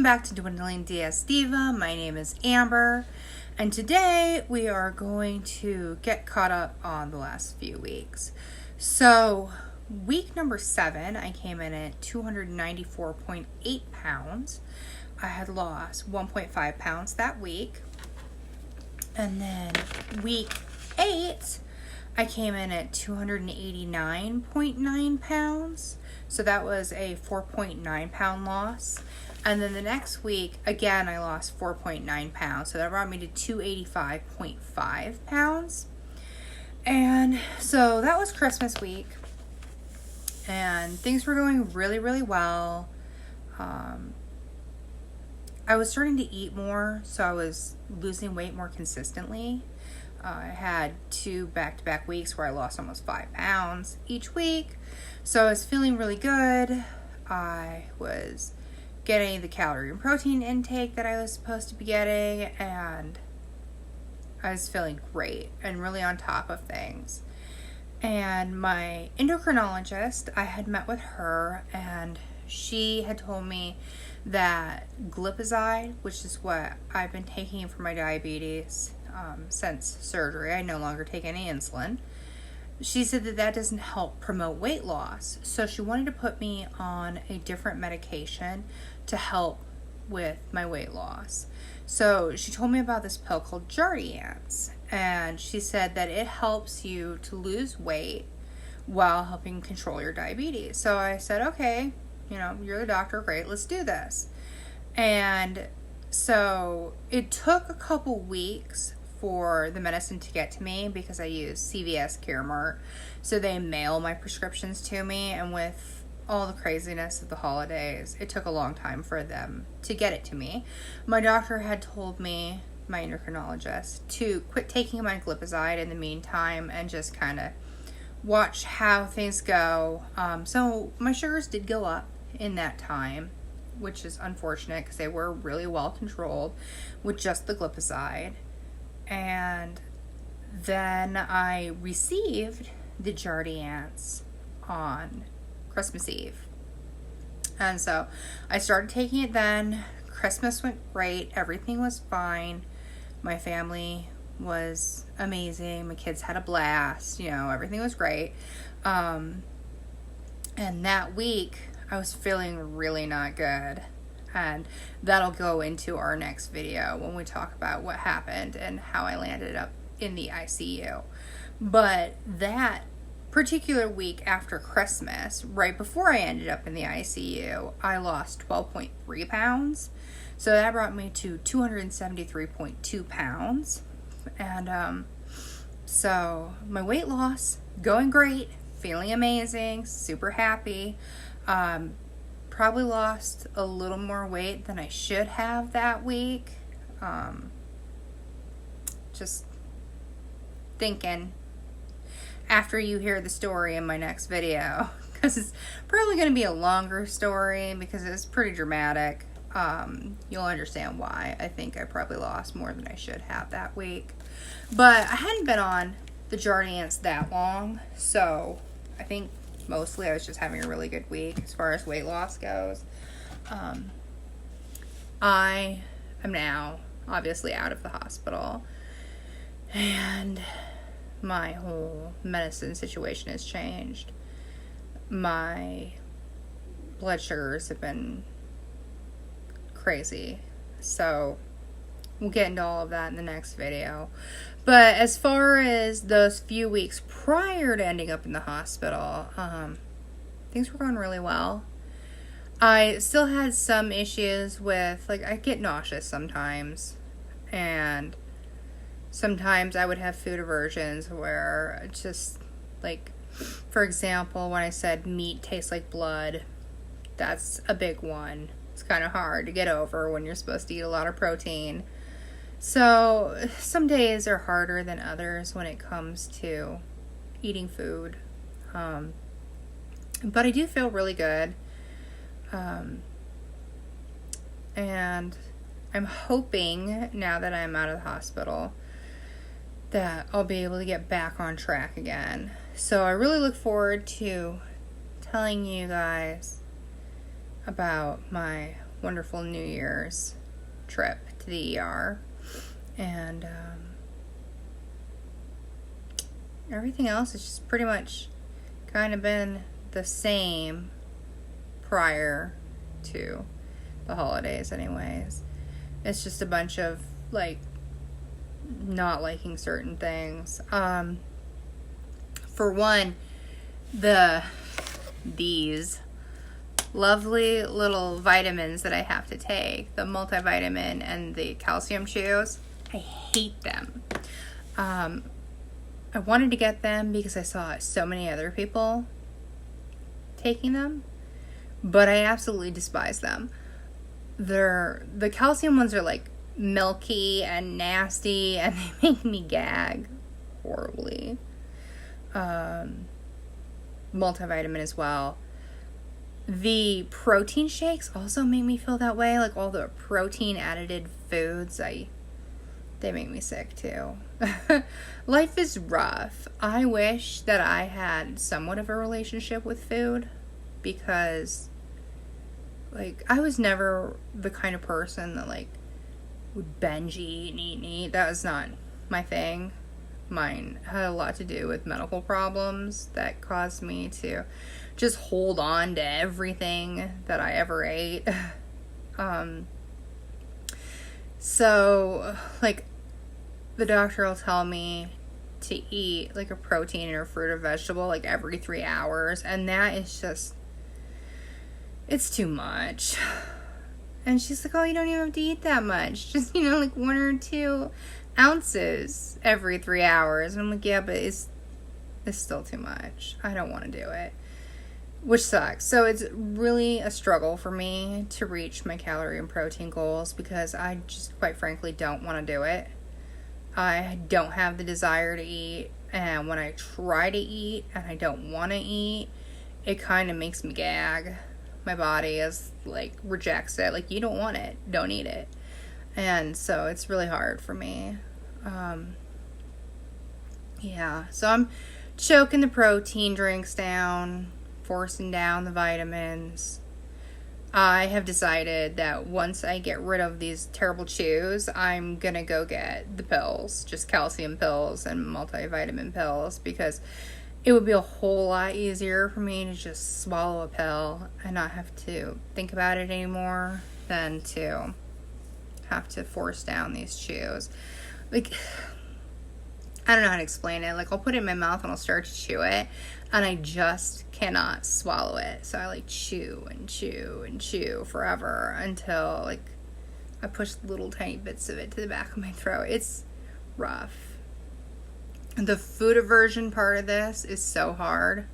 back to Dwindling DS Diva. My name is Amber, and today we are going to get caught up on the last few weeks. So, week number 7, I came in at 294.8 pounds. I had lost 1.5 pounds that week. And then week 8, I came in at 289.9 pounds. So that was a 4.9 pound loss. And then the next week, again, I lost 4.9 pounds. So that brought me to 285.5 pounds. And so that was Christmas week. And things were going really, really well. I was starting to eat more, so I was losing weight more consistently. I had 2 back-to-back weeks where I lost almost 5 pounds each week. So I was feeling really good. I was getting the calorie and protein intake that I was supposed to be getting, and I was feeling great and really on top of things. And my endocrinologist, I had met with her, and she had told me that glipizide, which is what I've been taking for my diabetes since surgery, I no longer take any insulin. She said that that doesn't help promote weight loss. So she wanted to put me on a different medication to help with my weight loss. So she told me about this pill called Jardiance. And she said that it helps you to lose weight while helping control your diabetes. So I said, okay, you're the doctor, great, let's do this. And so it took a couple weeks for the medicine to get to me because I use CVS Caremark. So they mail my prescriptions to me, and with all the craziness of the holidays, it took a long time for them to get it to me. My doctor had told me, my endocrinologist, to quit taking my glipizide in the meantime and just kind of watch how things go. So my sugars did go up in that time, which is unfortunate because they were really well controlled with just the glipizide. And then I received the Jardiance on Christmas Eve. And so I started taking it then. Christmas went great. Everything was fine. My family was amazing. My kids had a blast. Everything was great. And that week, I was feeling really not good. And that'll go into our next video when we talk about what happened and how I landed up in the ICU. But that particular week after Christmas, right before I ended up in the ICU, I lost 12.3 pounds. So that brought me to 273.2 pounds. And so my weight loss, going great, feeling amazing, super happy. Probably lost a little more weight than I should have that week. Just thinking after you hear the story in my next video, because it's probably going to be a longer story because it's pretty dramatic. You'll understand why I think I probably lost more than I should have that week. But I hadn't been on the Jardiance that long, so I think mostly I was just having a really good week as far as weight loss goes. I am now obviously out of the hospital, and my whole medicine situation has changed. My blood sugars have been crazy, so we'll get into all of that in the next video. But as far as those few weeks prior to ending up in the hospital, things were going really well. I still had some issues with, I get nauseous sometimes. And sometimes I would have food aversions where it's just, for example, when I said meat tastes like blood, that's a big one. It's kind of hard to get over when you're supposed to eat a lot of protein. So some days are harder than others when it comes to eating food. But I do feel really good. And I'm hoping now that I'm out of the hospital that I'll be able to get back on track again. So I really look forward to telling you guys about my wonderful New Year's trip to the ER. And everything else has just pretty much kind of been the same prior to the holidays anyways. It's just a bunch of like not liking certain things. For one, these lovely little vitamins that I have to take, the multivitamin and the calcium chews, I hate them. I wanted to get them because I saw so many other people taking them, but I absolutely despise them. The calcium ones are like milky and nasty, and they make me gag horribly. Multivitamin as well. The protein shakes also make me feel that way. Like all the protein added foods, they make me sick too. Life is rough. I wish that I had somewhat of a relationship with food, because like I was never the kind of person that like would binge eat and eat and eat. That was not my thing. Mine had a lot to do with medical problems that caused me to just hold on to everything that I ever ate. So like the doctor will tell me to eat like a protein or fruit or vegetable like every 3 hours, and that is just, it's too much. And she's like, oh, you don't even have to eat that much, just, like 1 or 2 ounces every 3 hours. And I'm like, yeah, but it's still too much. I don't want to do it, which sucks. So it's really a struggle for me to reach my calorie and protein goals, because I just quite frankly don't want to do it. I don't have the desire to eat, and when I try to eat and I don't want to eat, it kind of makes me gag. My body is like rejects it, like, you don't want it, don't eat it. And so it's really hard for me. So I'm choking the protein drinks down, forcing down the vitamins. I have decided that once I get rid of these terrible chews, I'm gonna go get the pills, just calcium pills and multivitamin pills, because it would be a whole lot easier for me to just swallow a pill and not have to think about it anymore than to have to force down these chews. Like, I don't know how to explain it. Like, I'll put it in my mouth and I'll start to chew it, and I just cannot swallow it. So I like chew and chew and chew forever until like I push little tiny bits of it to the back of my throat. It's rough. The food aversion part of this is so hard.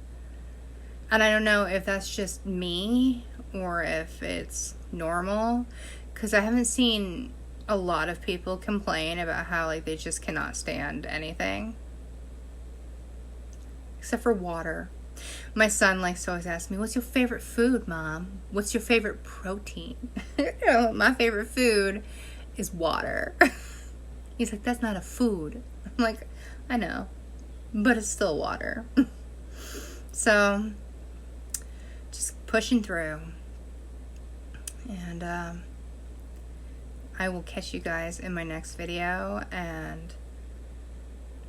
And I don't know if that's just me or if it's normal, because I haven't seen a lot of people complain about how like they just cannot stand anything except for water. My son likes to always ask me, what's your favorite food, Mom? What's your favorite protein? My favorite food is water. He's like, that's not a food. I'm like, I know, but it's still water. So just pushing through. And I will catch you guys in my next video, and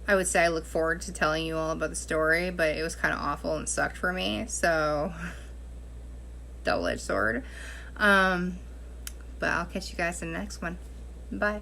I would say I look forward to telling you all about the story, but it was kind of awful and sucked for me, so double-edged sword. But I'll catch you guys in the next one. Bye.